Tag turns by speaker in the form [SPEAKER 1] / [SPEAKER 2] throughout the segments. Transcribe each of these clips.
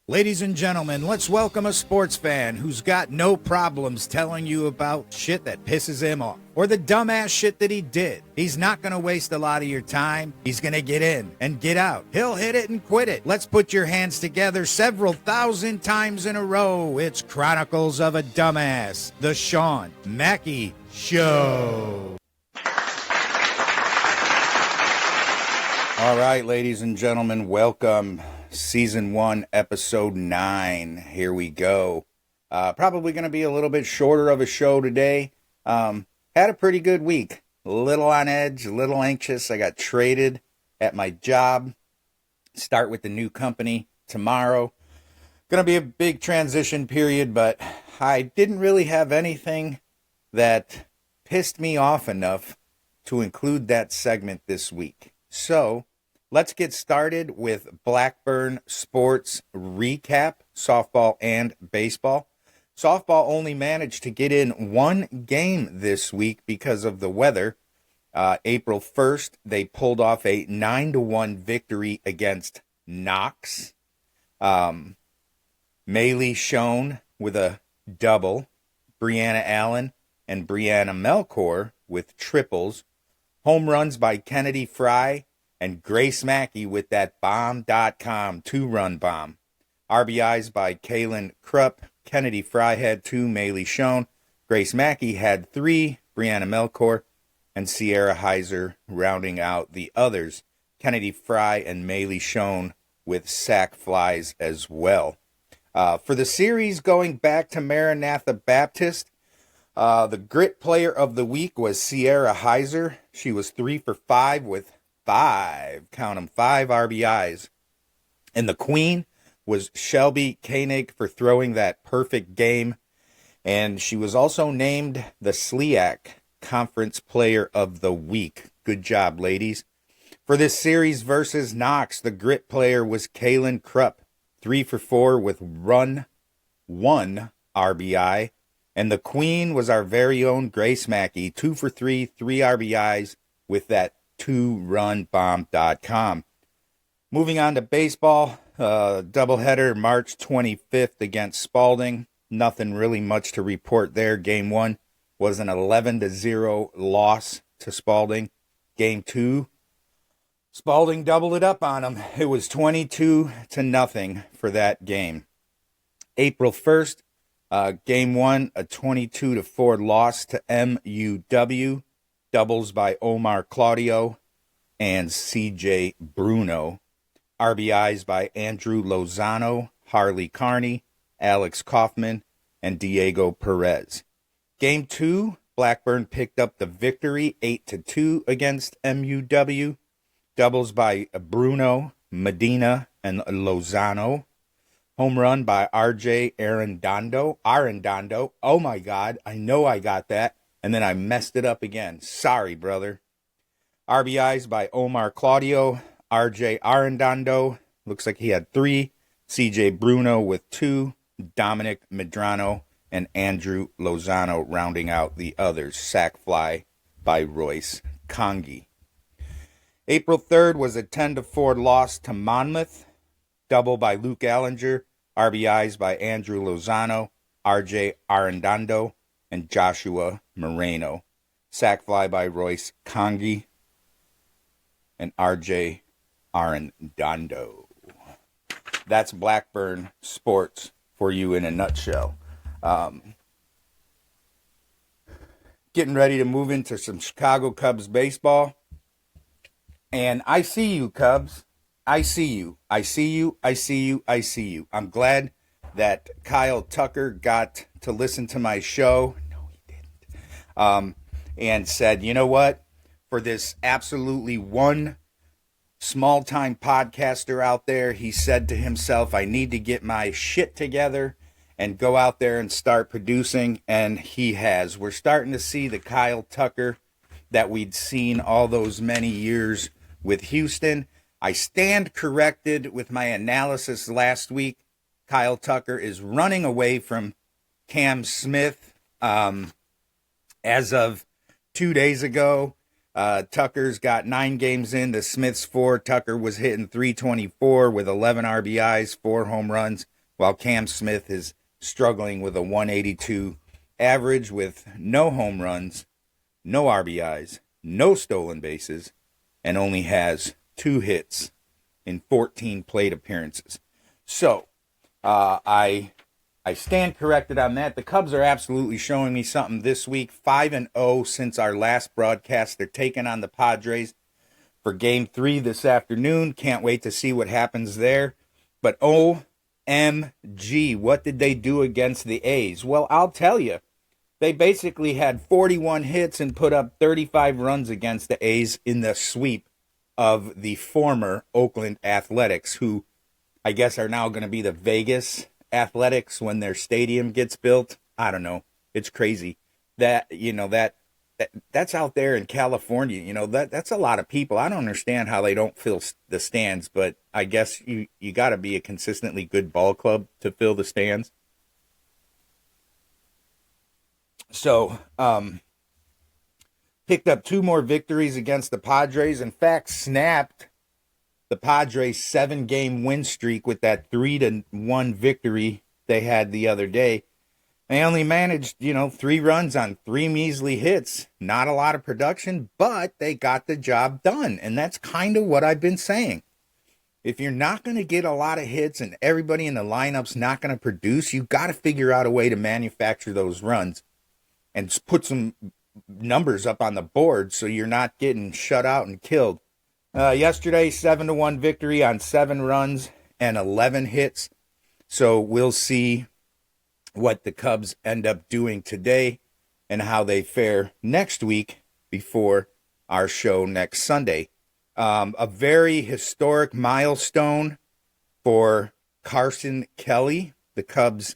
[SPEAKER 1] Ladies and gentlemen, let's welcome a sports fan who's got no problems telling you about shit that pisses him off or the dumbass shit that he did. He's not going to waste a lot of your time. He's going to get in and get out. He'll hit it and quit it. Let's put your hands together several thousand times in a row. It's Chronicles of a Dumbass, the Shawn Mackey Show. All right, ladies and gentlemen, welcome. Season 1, Episode 9. Here we go. Probably going to be a little bit shorter of a show today. Had a pretty good week. A little on edge, a little anxious. I got traded at my job. Start with the new company tomorrow. Going to be a big transition period, but I didn't really have anything that pissed me off enough to include that segment this week. So, let's get started with Blackburn Sports Recap, softball and baseball. Softball only managed to get in one game this week because of the weather. April 1st, they pulled off a 9-1 victory against Knox. Maylee Shown with a double. Brianna Allen and Brianna Melchor with triples. Home runs by Kennedy Fry and Grace Mackey with that bomb.com 2-run bomb. RBIs by Kaylin Krupp. Kennedy Fry had 2, Maylee Shown. Grace Mackey had 3, Brianna Melchor, and Sierra Heiser rounding out the others. Kennedy Fry and Maylee Shown with sac flies as well. For the series going back to Maranatha Baptist, the grit player of the week was Sierra Heiser. She was 3 for 5 with 5 RBIs. And the queen was Shelby Koenig for throwing that perfect game. And she was also named the SLEAC Conference Player of the Week. Good job, ladies. For this series versus Knox, the grit player was Kaylin Krupp, 3 for 4 with 1 RBI. And the queen was our very own Grace Mackey, 2 for 3, 3 RBIs with that 2-run bomb.com. Moving on to baseball, doubleheader March 25th against Spalding. Nothing really much to report there. Game 1 was an 11-0 loss to Spalding. Game 2, Spalding doubled it up on them. It was 22-0 for that game. April 1st, Game 1, a 22-4 loss to MUW. Doubles by Omar Claudio and CJ Bruno. RBIs by Andrew Lozano, Harley Carney, Alex Kaufman, and Diego Perez. Game 2, Blackburn picked up the victory 8-2 against MUW. Doubles by Bruno, Medina, and Lozano. Home run by RJ Arredondo. Oh my God, I know I got that. And then I messed it up again. Sorry, brother. RBIs by Omar Claudio, RJ Arredondo. Looks like he had 3. CJ Bruno with 2. Dominic Medrano and Andrew Lozano rounding out the others. Sac fly by Royce Congi. April 3rd was a 10-4 loss to Monmouth. Double by Luke Allinger. RBIs by Andrew Lozano, RJ Arredondo, and Joshua Moreno. Sac fly by Royce Congi and RJ Arredondo. That's Blackburn sports for you in a nutshell. Getting ready to move into some Chicago Cubs baseball. And I see you, Cubs. I see you. I see you. I see you. I see you. I'm glad that Kyle Tucker got to listen to my show. No, he didn't. And said, you know what? For this absolutely one small-time podcaster out there, he said to himself, I need to get my shit together and go out there and start producing. And he has. We're starting to see the Kyle Tucker that we'd seen all those many years with Houston. I stand corrected with my analysis last week. Kyle Tucker is running away from Cam Smith. As of 2 days ago, Tucker's got 9 games in to Smith's 4. Tucker was hitting .324 with 11 RBIs, 4 home runs, while Cam Smith is struggling with a 182 average with no home runs, no RBIs, no stolen bases, and only has 2 hits in 14 plate appearances. So, I stand corrected on that. The Cubs are absolutely showing me something this week. 5-0 since our last broadcast. They're taking on the Padres for Game 3 this afternoon. Can't wait to see what happens there. But OMG, what did they do against the A's? Well, I'll tell you. They basically had 41 hits and put up 35 runs against the A's in the sweep of the former Oakland Athletics, who I guess are now going to be the Vegas Athletics when their stadium gets built. I don't know. It's crazy. That's out there in California. That's a lot of people. I don't understand how they don't fill the stands, but I guess you got to be a consistently good ball club to fill the stands. So, picked up 2 more victories against the Padres. In fact, snapped the Padres' 7-game win streak with that 3-1 victory they had the other day. They only managed, 3 runs on 3 measly hits. Not a lot of production, but they got the job done. And that's kind of what I've been saying. If you're not going to get a lot of hits and everybody in the lineup's not going to produce, you got to figure out a way to manufacture those runs and put some numbers up on the board so you're not getting shut out and killed. Yesterday, 7-1 victory on 7 runs and 11 hits. So we'll see what the Cubs end up doing today and how they fare next week before our show next Sunday. A very historic milestone for Carson Kelly, the Cubs.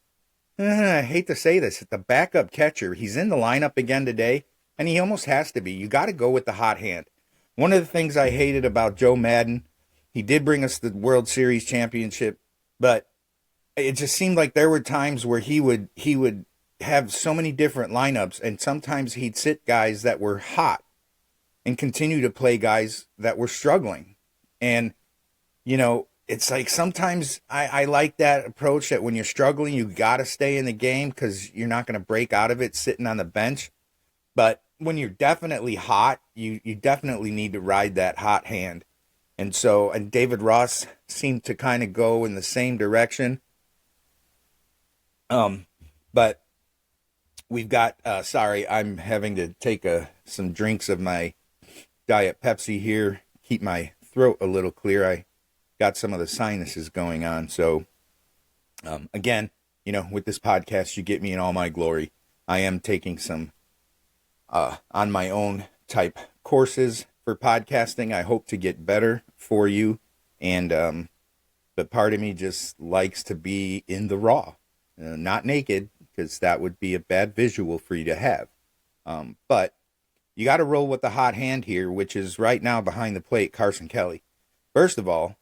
[SPEAKER 1] I hate to say this, the backup catcher. He's in the lineup again today, and he almost has to be. You got to go with the hot hand. One of the things I hated about Joe Madden, he did bring us the World Series championship, but it just seemed like there were times where he would have so many different lineups, and sometimes he'd sit guys that were hot and continue to play guys that were struggling. And, it's like sometimes I like that approach that when you're struggling, you got to stay in the game because you're not going to break out of it sitting on the bench. But when you're definitely hot, you definitely need to ride that hot hand. And David Ross seemed to kind of go in the same direction. But we've got, sorry, I'm having to take some drinks of my Diet Pepsi here, keep my throat a little clear. I got some of the sinuses going on. So, again, with this podcast, you get me in all my glory. I am taking some on my own type courses for podcasting. I hope to get better for you. And, but part of me just likes to be in the raw, not naked, because that would be a bad visual for you to have. But you got to roll with the hot hand here, which is right now behind the plate, Carson Kelly. First of all,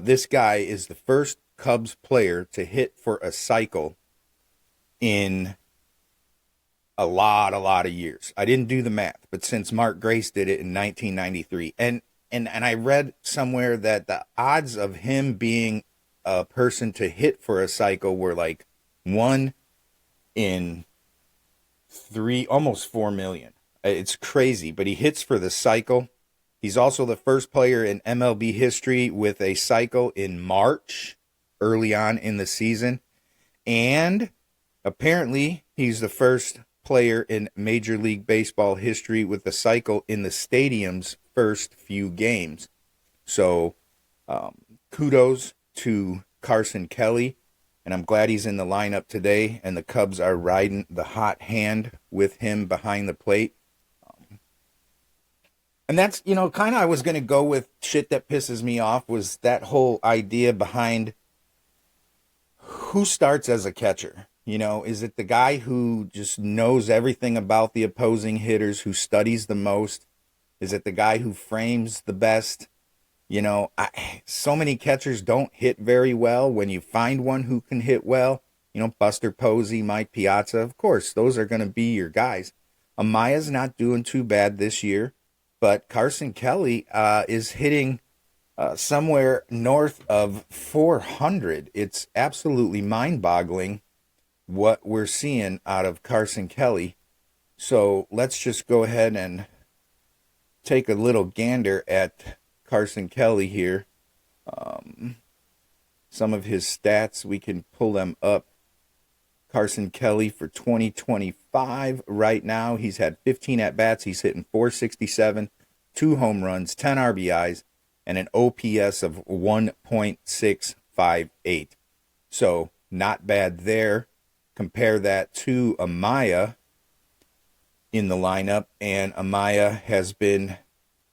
[SPEAKER 1] this guy is the first Cubs player to hit for a cycle in a lot of years. I didn't do the math, but since Mark Grace did it in 1993. And I read somewhere that the odds of him being a person to hit for a cycle were like 1 in 3, almost 4 million. It's crazy, but he hits for the cycle. He's also the first player in MLB history with a cycle in March, early on in the season. And apparently he's the first player in Major League Baseball history with a cycle in the stadium's first few games. So kudos to Carson Kelly, and I'm glad he's in the lineup today, and the Cubs are riding the hot hand with him behind the plate. And that's, kind of I was going to go with shit that pisses me off was that whole idea behind who starts as a catcher. Is it the guy who just knows everything about the opposing hitters, who studies the most? Is it the guy who frames the best? So many catchers don't hit very well. When you find one who can hit well, Buster Posey, Mike Piazza, of course, those are going to be your guys. Amaya's not doing too bad this year. But Carson Kelly is hitting somewhere north of 400. It's absolutely mind-boggling what we're seeing out of Carson Kelly. So let's just go ahead and take a little gander at Carson Kelly here. Some of his stats, we can pull them up. Carson Kelly for 2025 right now, he's had 15 at-bats. He's hitting 467, 2 home runs, 10 RBIs, and an OPS of 1.658. So not bad there. Compare that to Amaya in the lineup, and Amaya has been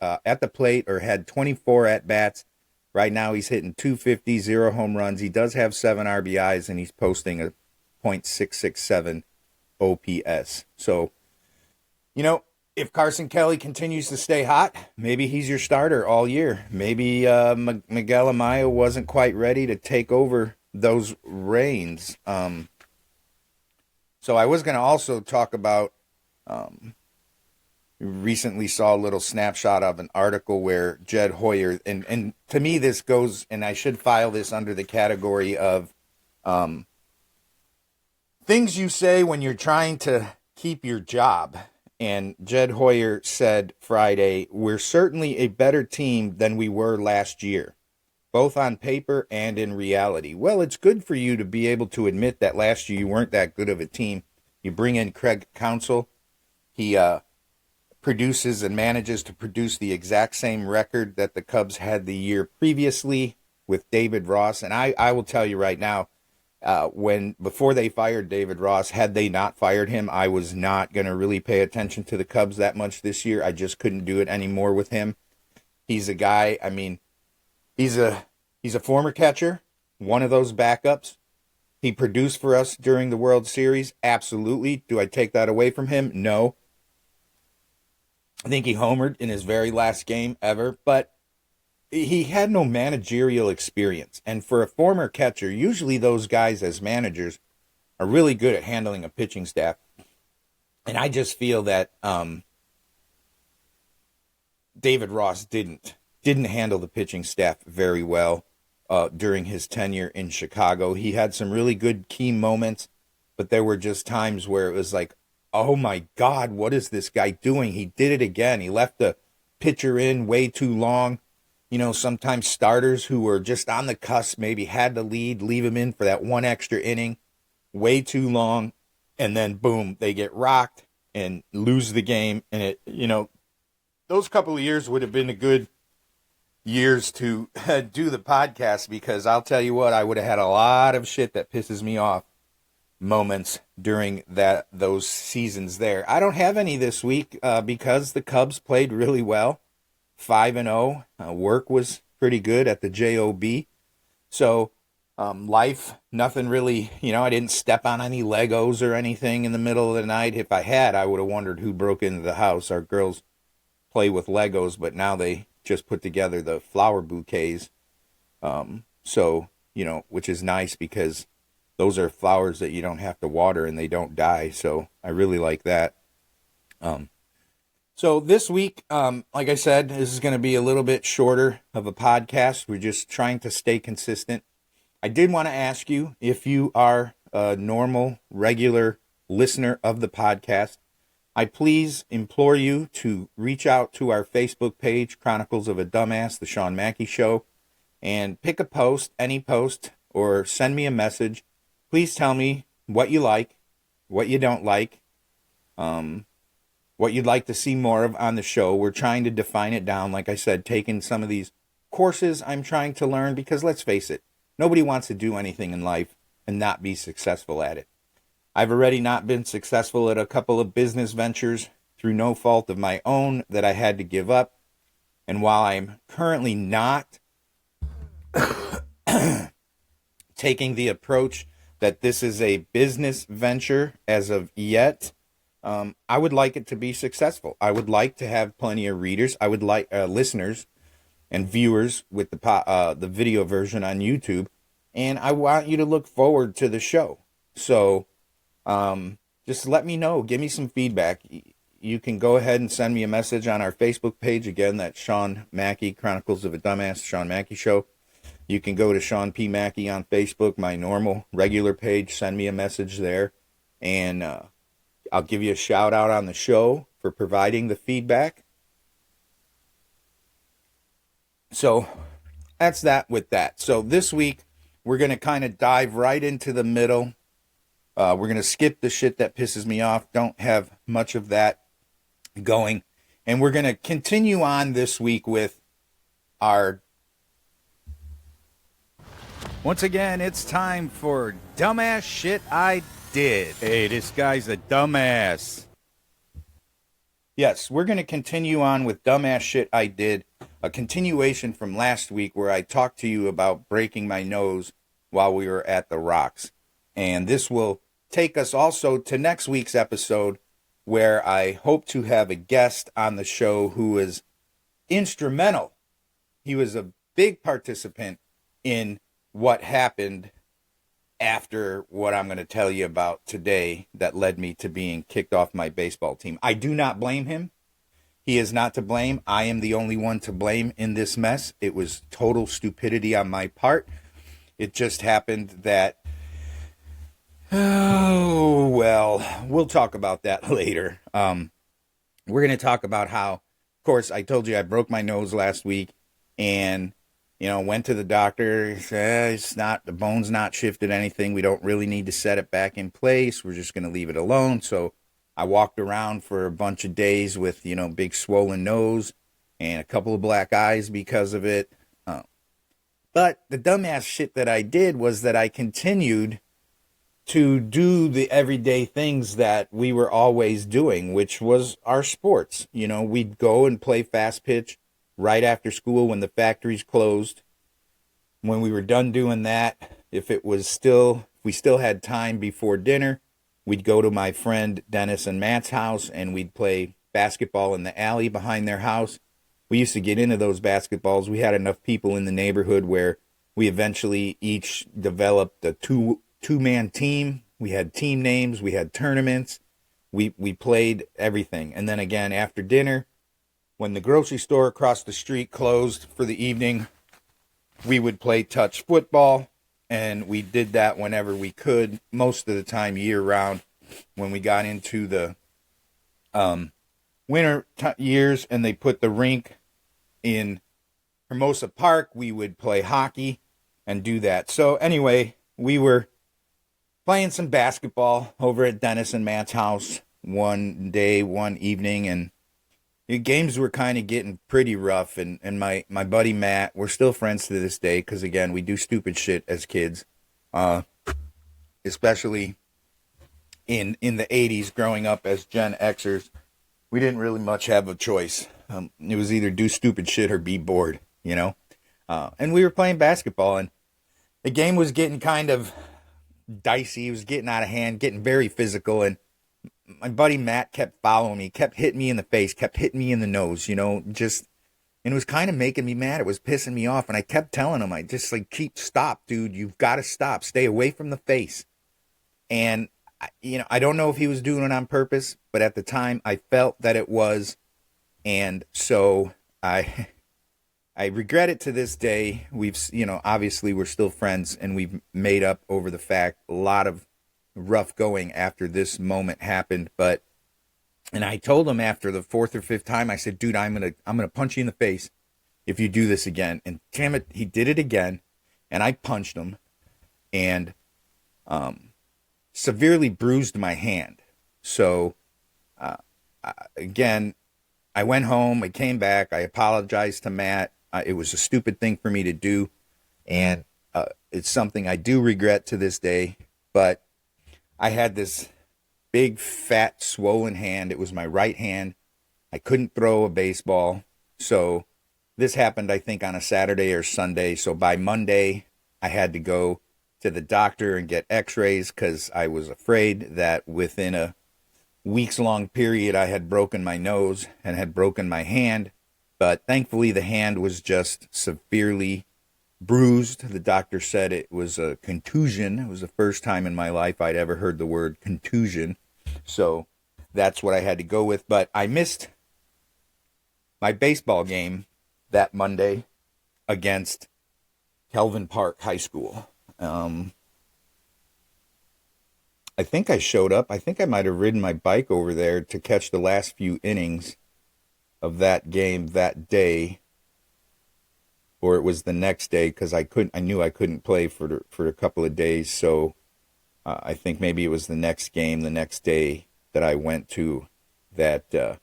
[SPEAKER 1] at the plate or had 24 at-bats. Right now he's hitting 250, 0 home runs. He does have 7 RBIs, and he's posting a .667 OPS. So, if Carson Kelly continues to stay hot, maybe he's your starter all year. Maybe Miguel Amaya wasn't quite ready to take over those reins. So I was going to also talk about, recently saw a little snapshot of an article where Jed Hoyer, and to me this goes, and I should file this under the category of things you say when you're trying to keep your job. And Jed Hoyer said Friday, "We're certainly a better team than we were last year, both on paper and in reality." Well, it's good for you to be able to admit that last year you weren't that good of a team. You bring in Craig Counsell. He produces and manages to produce the exact same record that the Cubs had the year previously with David Ross. And I will tell you right now, before they fired David Ross, had they not fired him, I was not going to really pay attention to the Cubs that much this year. I just couldn't do it anymore with him. He's a guy, he's a former catcher, one of those backups. He produced for us during the World Series, absolutely. Do I take that away from him? No. I think he homered in his very last game ever, but he had no managerial experience. And for a former catcher, usually those guys as managers are really good at handling a pitching staff. And I just feel that David Ross didn't handle the pitching staff very well during his tenure in Chicago. He had some really good key moments, but there were just times where it was like, oh my God, what is this guy doing? He did it again. He left the pitcher in way too long. Sometimes starters who were just on the cusp maybe had to leave him in for that one extra inning, way too long, and then boom, they get rocked and lose the game. And those couple of years would have been a good years to do the podcast, because I'll tell you what, I would have had a lot of shit that pisses me off moments during those seasons there. I don't have any this week because the Cubs played really well. 5-0. Work was pretty good at the JOB. So life, nothing really, I didn't step on any Legos or anything in the middle of the night. If I had, I would have wondered who broke into the house. Our girls play with Legos, but now they just put together the flower bouquets. Which is nice because those are flowers that you don't have to water and they don't die. So I really like that. So this week, like I said, this is going to be a little bit shorter of a podcast. We're just trying to stay consistent. I did want to ask you, if you are a normal, regular listener of the podcast, I please implore you to reach out to our Facebook page, Chronicles of a Dumbass, the Shawn Mackey Show, and pick a post, any post, or send me a message. Please tell me what you like, what you don't like, what you'd like to see more of on the show. We're trying to define it down, like I said, taking some of these courses I'm trying to learn, because let's face it, nobody wants to do anything in life and not be successful at it. I've already not been successful at a couple of business ventures through no fault of my own that I had to give up. And while I'm currently not taking the approach that this is a business venture as of yet, I would like it to be successful. I would like to have plenty of readers. I would like listeners and viewers with the video version on YouTube. And I want you to look forward to the show. So just let me know. Give me some feedback. you can go ahead and send me a message on our Facebook page. Again, that's Shawn Mackey, Chronicles of a Dumbass, Shawn Mackey Show. You can go to Shawn P. Mackey on Facebook, my normal, regular page. Send me a message there, and I'll give you a shout out on the show for providing the feedback. So that's that with that. So this week, we're going to kind of dive right into the middle. We're going to skip the shit that pisses me off. Don't have much of that going. And we're going to continue on this week with our... Once again, it's time for Dumbass Shit I Did. Hey, this guy's a dumbass. Yes, we're going to continue on with Dumbass Shit I Did. A continuation from last week where I talked to you about breaking my nose while we were at the Rocks. And this will take us also to next week's episode, where I hope to have a guest on the show who is instrumental. He was a big participant in what happened after what I'm going to tell you about today that led me to being kicked off my baseball team. I do not blame him. He is not to blame. I am the only one to blame in this mess. It was total stupidity on my part. It just happened that, oh, well, we'll talk about that later. We're going to talk about how, of course, I told you I broke my nose last week and, went to the doctor. Said, the bone's not shifted anything. We don't really need to set it back in place. We're just going to leave it alone. So I walked around for a bunch of days with, big swollen nose and a couple of black eyes because of it. But the dumbass shit that I did was that I continued to do the everyday things that we were always doing, which was our sports. We'd go and play fast pitch right after school when the factories closed. When we were done doing that, if we still had time before dinner, we'd go to my friend Dennis and Matt's house and we'd play basketball in the alley behind their house. We used to get into those basketballs. We had enough people in the neighborhood where we eventually each developed a two-man team. We had team names. We had tournaments. We played everything. And then again, after dinner, when the grocery store across the street closed for the evening, we would play touch football. And we did that whenever we could, most of the time year-round. When we got into the winter years and they put the rink in Hermosa Park, we would play hockey and do that. So anyway, we were playing some basketball over at Dennis and Matt's house one evening, and the games were kind of getting pretty rough. And my buddy Matt, we're still friends to this day because, again, we do stupid shit as kids, especially in the 80s growing up as Gen Xers. We didn't really much have a choice. It was either do stupid shit or be bored, and we were playing basketball, and the game was getting kind of dicey. It was getting out of hand, getting very physical, and my buddy Matt kept following me, kept hitting me in the face, kept hitting me in the nose, and it was kind of making me mad. It was pissing me off, and I kept telling him, stop, dude, you've got to stop, stay away from the face. And I don't know if he was doing it on purpose, but at the time I felt that it was. And so I regret it to this day. We've, obviously we're still friends and we've made up over the fact a lot of rough going after this moment happened. And I told him after the fourth or fifth time, I said, dude, I'm going to punch you in the face if you do this again. And damn it, he did it again. And I punched him and, severely bruised my hand. So, again, I went home, I came back, I apologized to Matt. It was a stupid thing for me to do, and it's something I do regret to this day, but I had this big, fat, swollen hand. It was my right hand. I couldn't throw a baseball, so this happened, I think, on a Saturday or Sunday, so by Monday, I had to go to the doctor and get x-rays because I was afraid that within a weeks-long period I had broken my nose and had broken my hand. But thankfully the hand was just severely bruised. The doctor said it was a contusion. It was the first time in my life I'd ever heard the word contusion. So that's what I had to go with. But I missed my baseball game that Monday against Kelvin Park High School. I think I showed up. I think I might have ridden my bike over there to catch the last few innings of that game that day, or it was the next day because I knew I couldn't play for a couple of days. So I think maybe it was the next game, the next day that I went to, that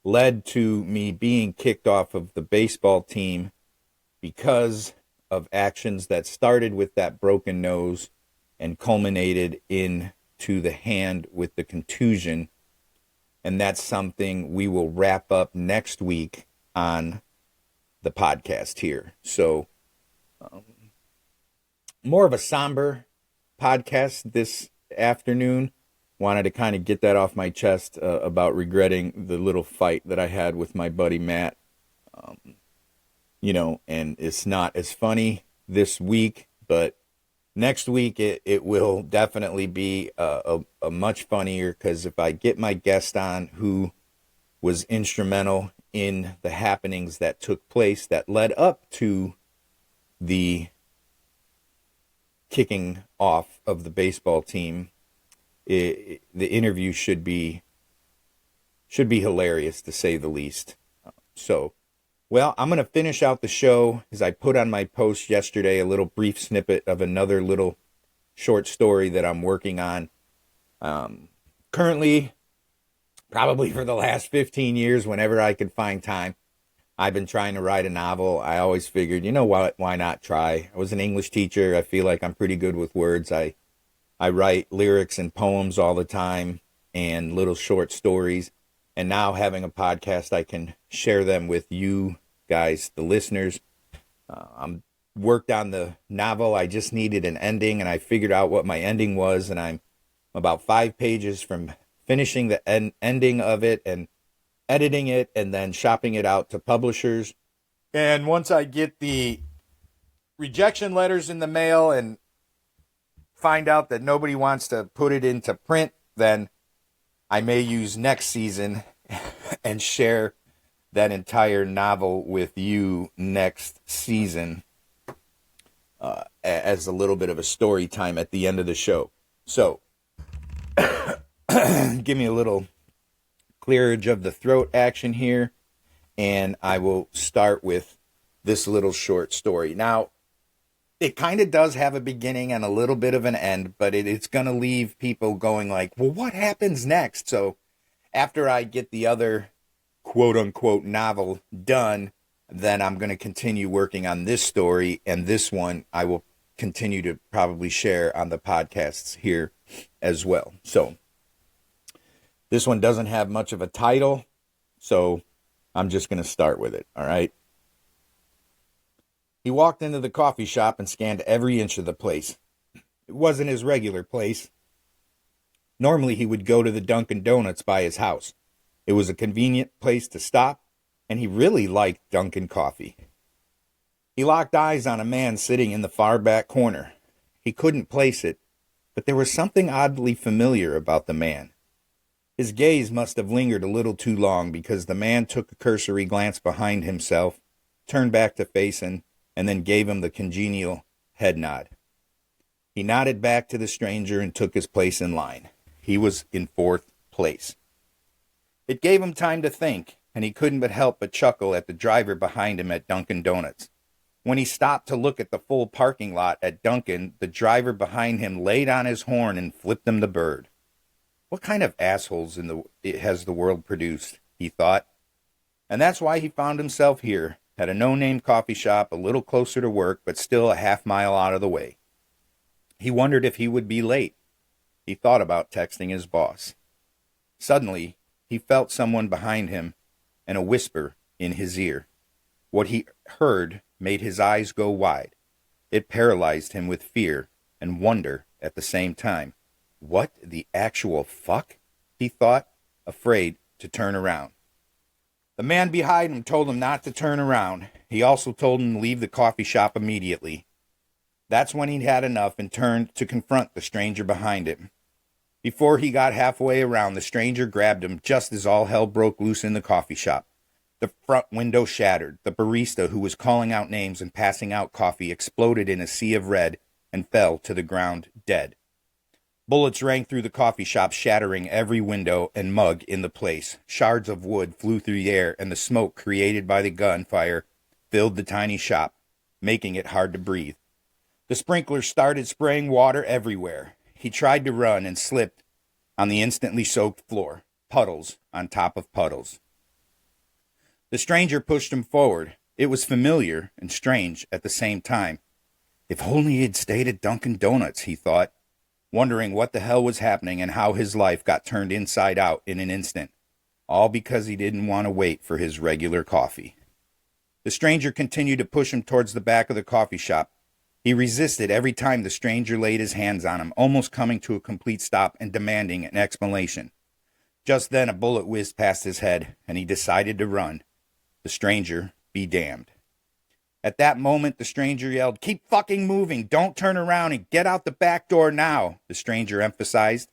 [SPEAKER 1] led to me being kicked off of the baseball team because of actions that started with that broken nose and culminated into the hand with the contusion. And that's something we will wrap up next week on the podcast here. So more of a somber podcast this afternoon. Wanted to kind of get that off my chest about regretting the little fight that I had with my buddy Matt. And it's not as funny this week, but next week it will definitely be a much funnier, because if I get my guest on who was instrumental in the happenings that took place that led up to the kicking off of the baseball team, the interview should be hilarious, to say the least. Well, I'm going to finish out the show as I put on my post yesterday a little brief snippet of another little short story that I'm working on. Currently, probably for the last 15 years, whenever I could find time, I've been trying to write a novel. I always figured, why not try? I was an English teacher. I feel like I'm pretty good with words. I write lyrics and poems all the time and little short stories. And now having a podcast, I can share them with you guys, the listeners. I'm worked on the novel. I just needed an ending, and I figured out what my ending was. And I'm about 5 pages from finishing the ending of it and editing it and then shopping it out to publishers. And once I get the rejection letters in the mail and find out that nobody wants to put it into print, then I may use next season and share that entire novel with you next season as a little bit of a story time at the end of the show. So, give me a little clearage of the throat action here, and I will start with this little short story. Now, it kind of does have a beginning and a little bit of an end, but it's going to leave people going like, well, what happens next? So after I get the other quote-unquote novel done, then I'm going to continue working on this story, and this one I will continue to probably share on the podcasts here as well. So this one doesn't have much of a title, so I'm just going to start with it, all right? He walked into the coffee shop and scanned every inch of the place. It wasn't his regular place. Normally, he would go to the Dunkin' Donuts by his house. It was a convenient place to stop, and he really liked Dunkin' coffee. He locked eyes on a man sitting in the far back corner. He couldn't place it, but there was something oddly familiar about the man. His gaze must have lingered a little too long, because the man took a cursory glance behind himself, turned back to face him, and then gave him the congenial head nod. He nodded back to the stranger and took his place in line. He was in 4th place. It gave him time to think, and he couldn't help but chuckle at the driver behind him at Dunkin' Donuts. When he stopped to look at the full parking lot at Dunkin', the driver behind him laid on his horn and flipped him the bird. What kind of assholes has the world produced, he thought. And that's why he found himself here, at a no-name coffee shop a little closer to work, but still a half-mile out of the way. He wondered if he would be late. He thought about texting his boss. Suddenly, he felt someone behind him and a whisper in his ear. What he heard made his eyes go wide. It paralyzed him with fear and wonder at the same time. What the actual fuck? He thought, afraid to turn around. The man behind him told him not to turn around. He also told him to leave the coffee shop immediately. That's when he'd had enough and turned to confront the stranger behind him. Before he got halfway around, the stranger grabbed him just as all hell broke loose in the coffee shop. The front window shattered. The barista, who was calling out names and passing out coffee, exploded in a sea of red and fell to the ground dead. Bullets rang through the coffee shop, shattering every window and mug in the place. Shards of wood flew through the air, and the smoke created by the gunfire filled the tiny shop, making it hard to breathe. The sprinklers started spraying water everywhere. He tried to run and slipped on the instantly soaked floor, puddles on top of puddles. The stranger pushed him forward. It was familiar and strange at the same time. If only he had stayed at Dunkin' Donuts, he thought, wondering what the hell was happening and how his life got turned inside out in an instant, all because he didn't want to wait for his regular coffee. The stranger continued to push him towards the back of the coffee shop. He resisted every time the stranger laid his hands on him, almost coming to a complete stop and demanding an explanation. Just then a bullet whizzed past his head, and he decided to run. The stranger be damned. At that moment, the stranger yelled, "Keep fucking moving! Don't turn around and get out the back door now!" the stranger emphasized.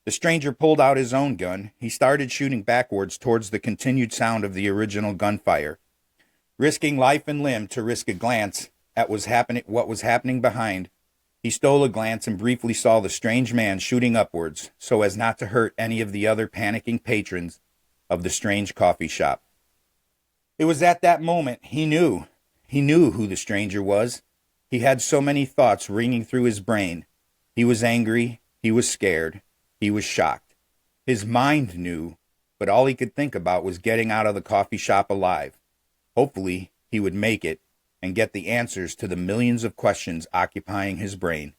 [SPEAKER 1] The stranger pulled out his own gun. He started shooting backwards towards the continued sound of the original gunfire. Risking life and limb to risk a glance at what was happening behind, he stole a glance and briefly saw the strange man shooting upwards so as not to hurt any of the other panicking patrons of the strange coffee shop. It was at that moment he knew who the stranger was. He had so many thoughts ringing through his brain. He was angry, he was scared, he was shocked. His mind knew, but all he could think about was getting out of the coffee shop alive. Hopefully, he would make it and get the answers to the millions of questions occupying his brain.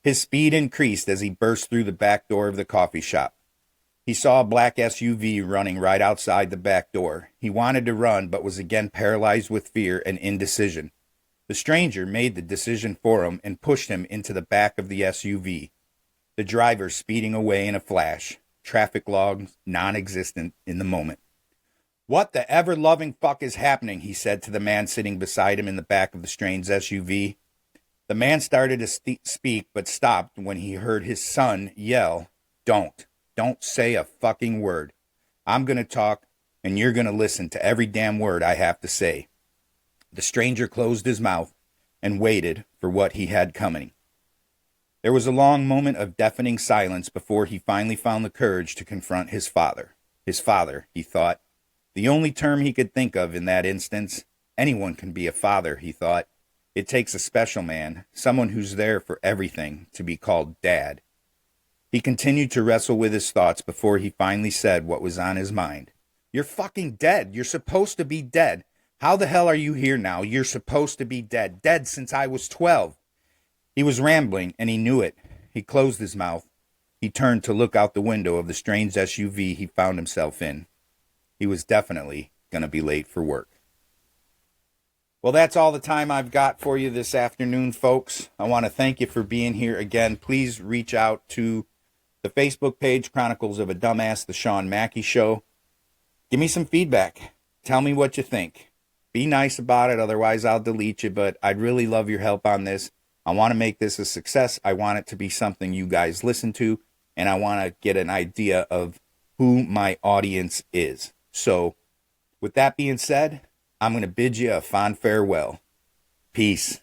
[SPEAKER 1] His speed increased as he burst through the back door of the coffee shop. He saw a black SUV running right outside the back door. He wanted to run, but was again paralyzed with fear and indecision. The stranger made the decision for him and pushed him into the back of the SUV. The driver speeding away in a flash. Traffic logs non-existent in the moment. "What the ever-loving fuck is happening?" he said to the man sitting beside him in the back of the strange SUV. The man started to speak, but stopped when he heard his son yell, Don't say a fucking word. I'm going to talk, and you're going to listen to every damn word I have to say." The stranger closed his mouth and waited for what he had coming. There was a long moment of deafening silence before he finally found the courage to confront his father. His father, he thought. The only term he could think of in that instance. Anyone can be a father, he thought. It takes a special man, someone who's there for everything, to be called Dad. He continued to wrestle with his thoughts before he finally said what was on his mind. "You're fucking dead. You're supposed to be dead. How the hell are you here now? You're supposed to be dead. Dead since I was 12. He was rambling, and he knew it. He closed his mouth. He turned to look out the window of the strange SUV he found himself in. He was definitely going to be late for work. Well, that's all the time I've got for you this afternoon, folks. I want to thank you for being here again. Please reach out to the Facebook page, Chronicles of a Dumbass, The Shawn Mackey Show. Give me some feedback. Tell me what you think. Be nice about it, otherwise I'll delete you, but I'd really love your help on this. I want to make this a success. I want it to be something you guys listen to, and I want to get an idea of who my audience is. So, with that being said, I'm going to bid you a fond farewell. Peace.